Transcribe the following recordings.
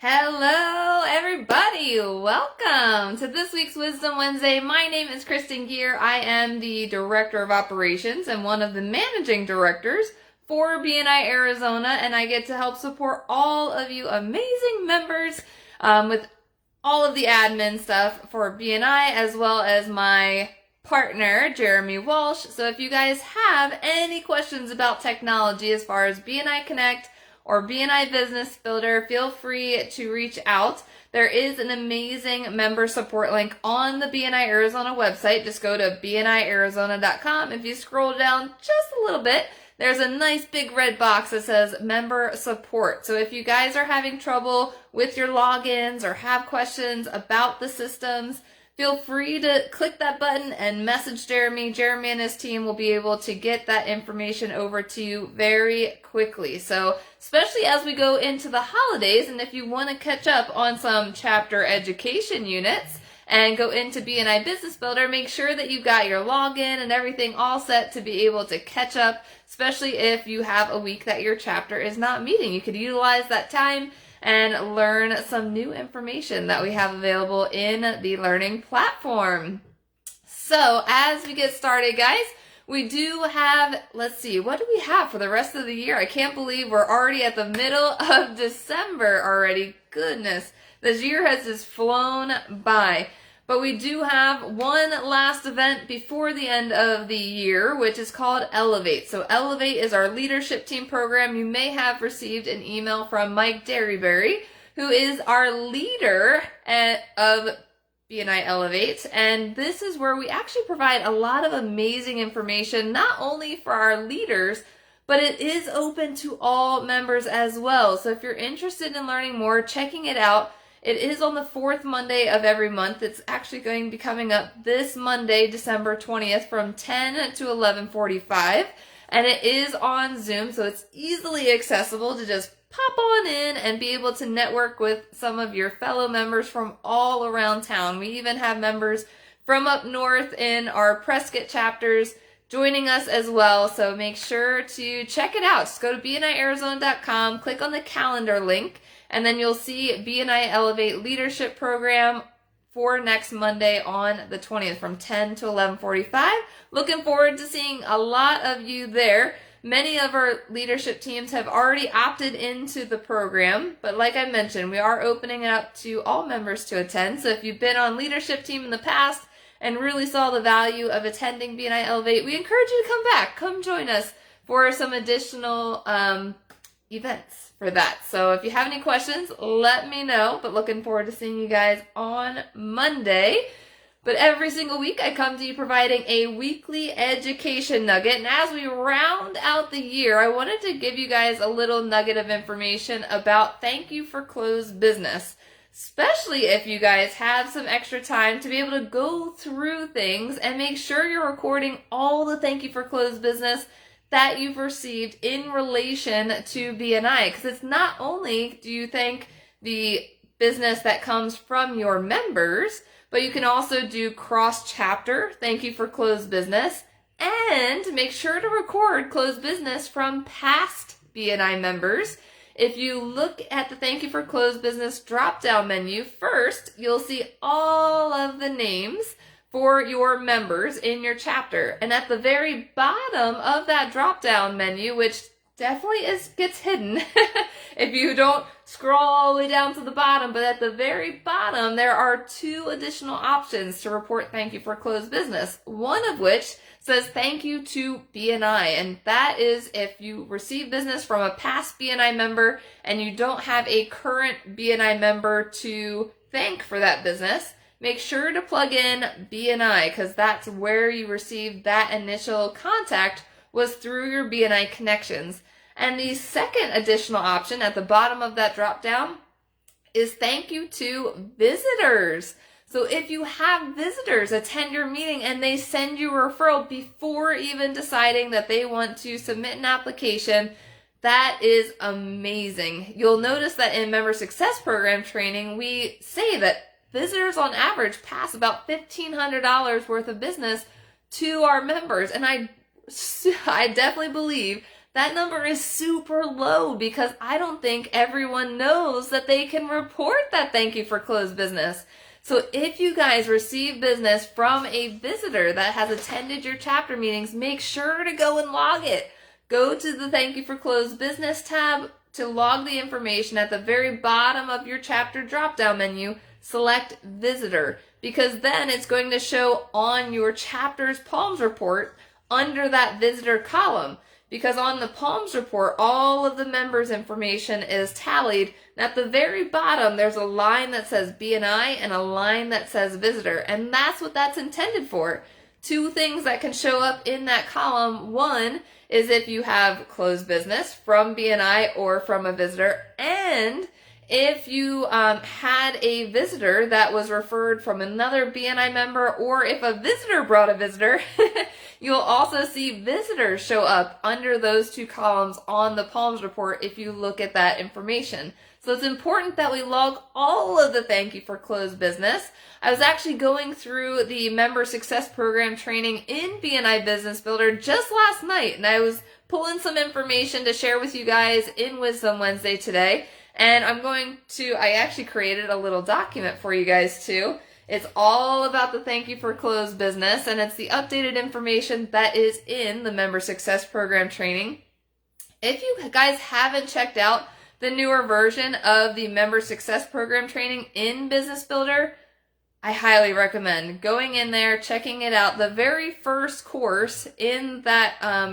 Hello, everybody. Welcome to this week's Wisdom Wednesday. My name is Kristen Gear. I am the Director of Operations and one of the Managing Directors for BNI Arizona, and I get to help support all of you amazing members with all of the admin stuff for BNI, as well as my partner, Jeremy Walsh. So if you guys have any questions about technology as far as BNI Connect or BNI Business Builder, feel free to reach out. There is an amazing member support link on the BNI Arizona website. Just go to bniarizona.com. If you scroll down just a little bit, there's a nice big red box that says member support. So if you guys are having trouble with your logins or have questions about the systems, feel free to click that button and message Jeremy. Jeremy and his team will be able to get that information over to you very quickly. So especially as we go into the holidays, and if you want to catch up on some chapter education units and go into BNI Business Builder, make sure that you've got your login and everything all set to be able to catch up, especially if you have a week that your chapter is not meeting. You could utilize that time and learn some new information that we have available in the learning platform. So as we get started, guys, we do have, let's see, what do we have for the rest of the year? I can't believe we're already at the middle of December already. Goodness, this year has just flown by. But we do have one last event before the end of the year, which is called Elevate. So Elevate is our leadership team program. You may have received an email from Mike Derryberry, who is our leader of BNI Elevate. And this is where we actually provide a lot of amazing information, not only for our leaders, but it is open to all members as well. So if you're interested in learning more, checking it out, it is on the fourth Monday of every month. It's actually going to be coming up this Monday, December 20th from 10 to 11:45. And it is on Zoom, so it's easily accessible to just pop on in and be able to network with some of your fellow members from all around town. We even have members from up north in our Prescott chapters joining us as well. So make sure to check it out. Just go to bniarizona.com, click on the calendar link, and then you'll see BNI Elevate Leadership Program for next Monday on the 20th from 10 to 11:45. Looking forward to seeing a lot of you there. Many of our leadership teams have already opted into the program, but like I mentioned, we are opening it up to all members to attend. So if you've been on leadership team in the past and really saw the value of attending BNI Elevate, we encourage you to come back. Come join us for some additional events for that. So if you have any questions, let me know. But looking forward to seeing you guys on Monday. But every single week, I come to you providing a weekly education nugget. And as we round out the year, I wanted to give you guys a little nugget of information about Thank You for Closed Business. Especially if you guys have some extra time to be able to go through things and make sure you're recording all the Thank You for Closed Business that you've received in relation to BNI. Because it's not only do you thank the business that comes from your members, but you can also do cross-chapter Thank You for Closed Business, and make sure to record closed business from past BNI members. If you look at the Thank You for Closed Business drop-down menu, first you'll see all of the names for your members in your chapter. And at the very bottom of that drop-down menu, which definitely gets hidden if you don't scroll all the way down to the bottom, but at the very bottom, there are two additional options to report Thank You for Closed Business. One of which says thank you to BNI, and that is if you receive business from a past BNI member and you don't have a current BNI member to thank for that business, make sure to plug in BNI, because that's where you received that initial contact, was through your BNI connections. And the second additional option at the bottom of that drop down is thank you to visitors. So if you have visitors attend your meeting and they send you a referral before even deciding that they want to submit an application, that is amazing. You'll notice that in Member Success Program training, we say that visitors on average pass about $1,500 worth of business to our members. And I definitely believe that number is super low because I don't think everyone knows that they can report that thank you for closed business. So if you guys receive business from a visitor that has attended your chapter meetings, make sure to go and log it. Go to the Thank You for Closed Business tab to log the information at the very bottom of your chapter drop-down menu. Select Visitor, because then it's going to show on your chapter's Palms report under that visitor column. Because on the Palms report, all of the members' information is tallied. And at the very bottom, there's a line that says BNI and a line that says visitor. And that's what that's intended for. Two things that can show up in that column. One is if you have closed business from BNI or from a visitor, and if you had a visitor that was referred from another BNI member, or if a visitor brought a visitor, you'll also see visitors show up under those two columns on the Palms report if you look at that information. So it's important that we log all of the thank you for closed business. I was actually going through the member success program training in BNI Business Builder just last night, and I was pulling some information to share with you guys in Wisdom Wednesday today. And I actually created a little document for you guys too. It's all about the thank you for closed business, and it's the updated information that is in the member success program training. If you guys haven't checked out the newer version of the member success program training in Business Builder, I highly recommend going in there, checking it out. The very first course in that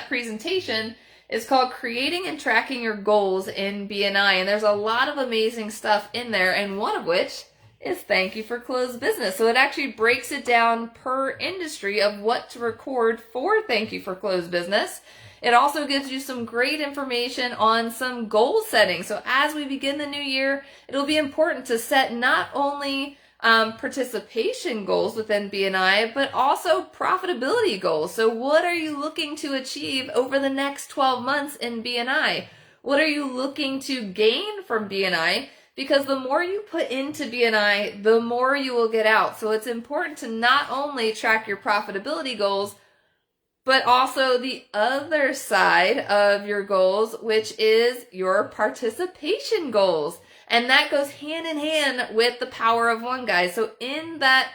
presentation is called Creating and Tracking Your Goals in BNI. And there's a lot of amazing stuff in there, and one of which is thank you for closed business. So it actually breaks it down per industry of what to record for thank you for closed business. It also gives you some great information on some goal setting. So as we begin the new year, it'll be important to set not only participation goals within BNI, but also profitability goals. So what are you looking to achieve over the next 12 months in BNI? What are you looking to gain from BNI? Because the more you put into BNI, the more you will get out. So it's important to not only track your profitability goals, but also the other side of your goals, which is your participation goals. And that goes hand in hand with the Power of One, guys. So in that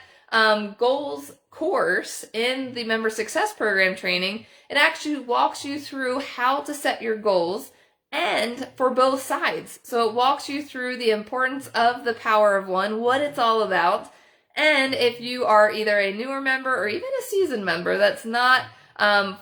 goals course in the Member Success Program training, it actually walks you through how to set your goals, and for both sides. So it walks you through the importance of the Power of One, what it's all about, and if you are either a newer member or even a seasoned member that's not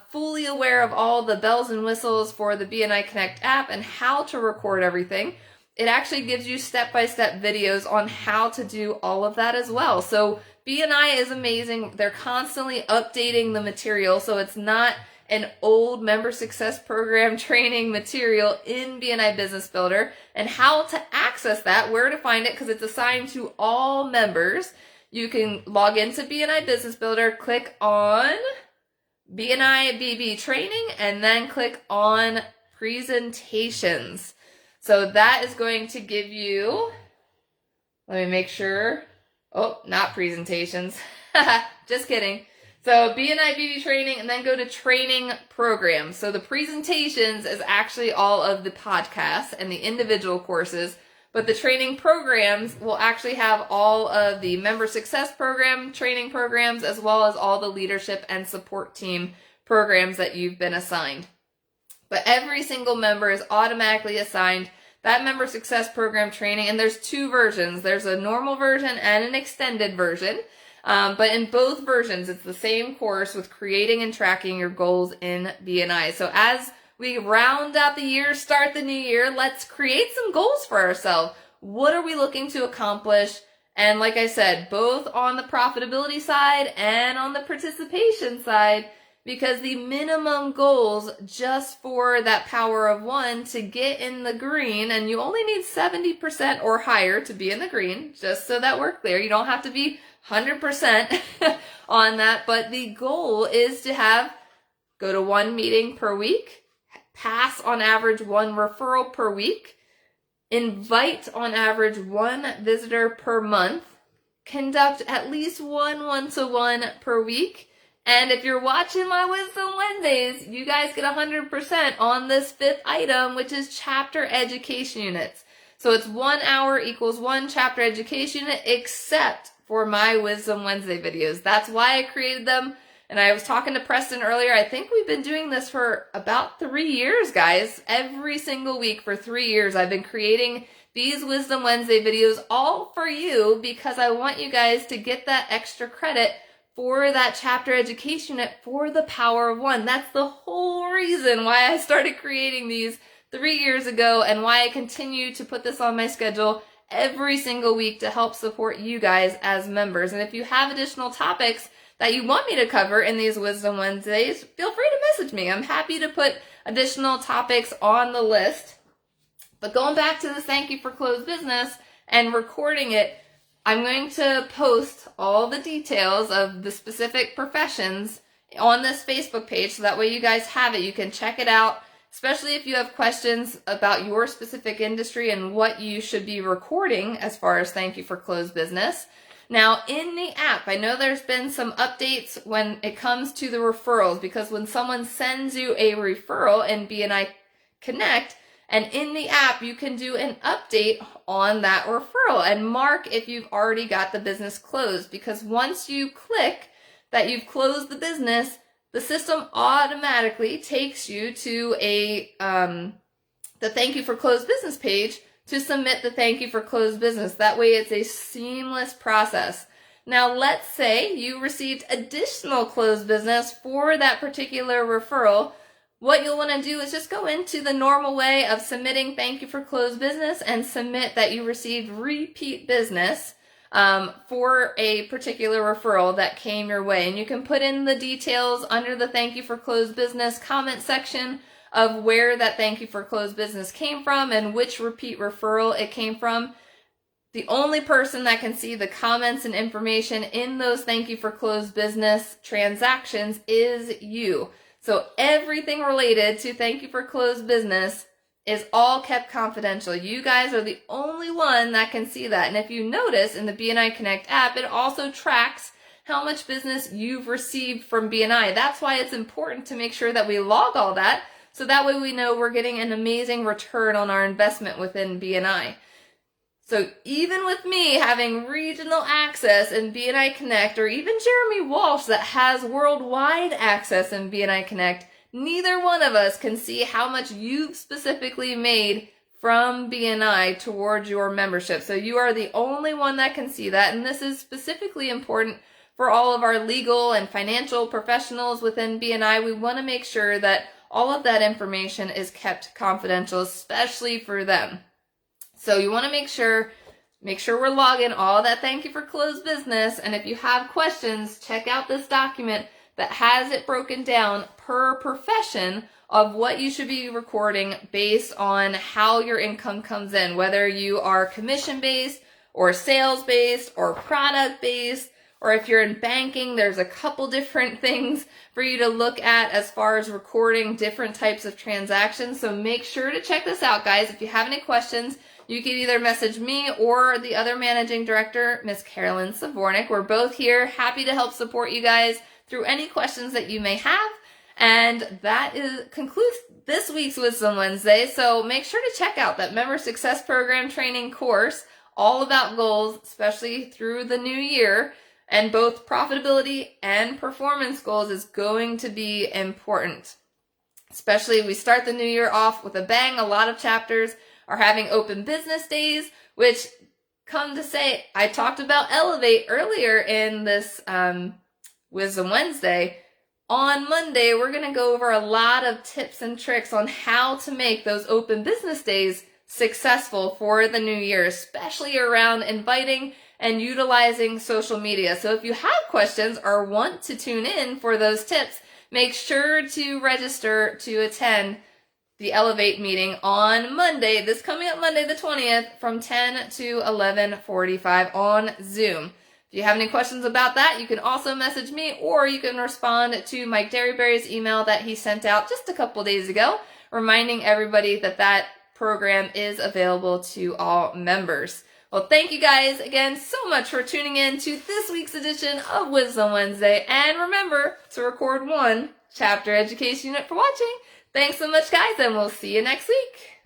fully aware of all the bells and whistles for the BNI Connect app and how to record everything, it actually gives you step-by-step videos on how to do all of that as well. So BNI is amazing. They're constantly updating the material, so it's not an old member success program training material in BNI Business Builder. And how to access that, where to find it, because it's assigned to all members. You can log into BNI Business Builder, click on BNI BB training, and then click on presentations. So that is going to give you, let me make sure. Oh, not presentations. Just kidding. So BNI BB training, and then go to training programs. So the presentations is actually all of the podcasts and the individual courses, but the training programs will actually have all of the member success program training programs, as well as all the leadership and support team programs that you've been assigned. But every single member is automatically assigned that member success program training, and there's two versions. There's a normal version and an extended version. But in both versions, it's the same course with creating and tracking your goals in BNI. So as we round out the year, start the new year, let's create some goals for ourselves. What are we looking to accomplish? And like I said, both on the profitability side and on the participation side, because the minimum goals just for that Power of One to get in the green, and you only need 70% or higher to be in the green, just so that we're clear. You don't have to be 100% on that, but the goal is to go to one meeting per week, pass on average one referral per week, invite on average one visitor per month, conduct at least one one-to-one per week, And if you're watching my Wisdom Wednesdays, you guys get 100% on this 5th item, which is chapter education units. So it's 1 hour equals 1 chapter education unit, except for my Wisdom Wednesday videos. That's why I created them. And I was talking to Preston earlier. I think we've been doing this for about 3 years, guys. Every single week for 3 years, I've been creating these Wisdom Wednesday videos all for you because I want you guys to get that extra credit for that chapter education unit for the power of one. That's the whole reason why I started creating these 3 years ago and why I continue to put this on my schedule every single week to help support you guys as members. And if you have additional topics that you want me to cover in these Wisdom Wednesdays, feel free to message me. I'm happy to put additional topics on the list. But going back to the thank you for closed business and recording it, I'm going to post all the details of the specific professions on this Facebook page so that way you guys have it. You can check it out, especially if you have questions about your specific industry and what you should be recording as far as thank you for closed business. Now, in the app, I know there's been some updates when it comes to the referrals, because when someone sends you a referral in BNI Connect, and in the app, you can do an update on that referral and mark if you've already got the business closed, because once you click that you've closed the business, the system automatically takes you to the thank you for closed business page to submit the thank you for closed business. That way it's a seamless process. Now, let's say you received additional closed business for that particular referral. What you'll want to do is just go into the normal way of submitting thank you for closed business and submit that you received repeat business for a particular referral that came your way. And you can put in the details under the thank you for closed business comment section of where that thank you for closed business came from and which repeat referral it came from. The only person that can see the comments and information in those thank you for closed business transactions is you. So everything related to thank you for closed business is all kept confidential. You guys are the only one that can see that. And if you notice in the BNI Connect app, it also tracks how much business you've received from BNI. That's why it's important to make sure that we log all that, so that way we know we're getting an amazing return on our investment within BNI. So even with me having regional access in BNI Connect, or even Jeremy Walsh that has worldwide access in BNI Connect, neither one of us can see how much you've specifically made from BNI towards your membership. So you are the only one that can see that, and this is specifically important for all of our legal and financial professionals within BNI. We want to make sure that all of that information is kept confidential, especially for them. So you want to make sure we're logging all that thank you for closed business. And if you have questions, check out this document that has it broken down per profession of what you should be recording based on how your income comes in, whether you are commission-based or sales-based or product-based, or if you're in banking, there's a couple different things for you to look at as far as recording different types of transactions. So make sure to check this out, guys. If you have any questions, you can either message me or the other managing director, Miss Carolyn Savornik. We're both here, happy to help support you guys through any questions that you may have. And that concludes this week's Wisdom Wednesday. So make sure to check out that Member Success Program training course, all about goals, especially through the new year. And both profitability and performance goals is going to be important. Especially we start the new year off with a bang. A lot of chapters are having open business days, which, come to say, I talked about Elevate earlier in this Wisdom Wednesday. On Monday, we're going to go over a lot of tips and tricks on how to make those open business days successful for the new year, especially around inviting and utilizing social media. So if you have questions or want to tune in for those tips, make sure to register to attend the Elevate meeting on Monday, this coming up Monday the 20th from 10 to 11:45 on Zoom. If you have any questions about that, you can also message me, or you can respond to Mike Derryberry's email that he sent out just a couple days ago, reminding everybody that that program is available to all members. Well, thank you guys again so much for tuning in to this week's edition of Wisdom Wednesday. And remember to record one chapter education unit for watching. Thanks so much, guys, and we'll see you next week.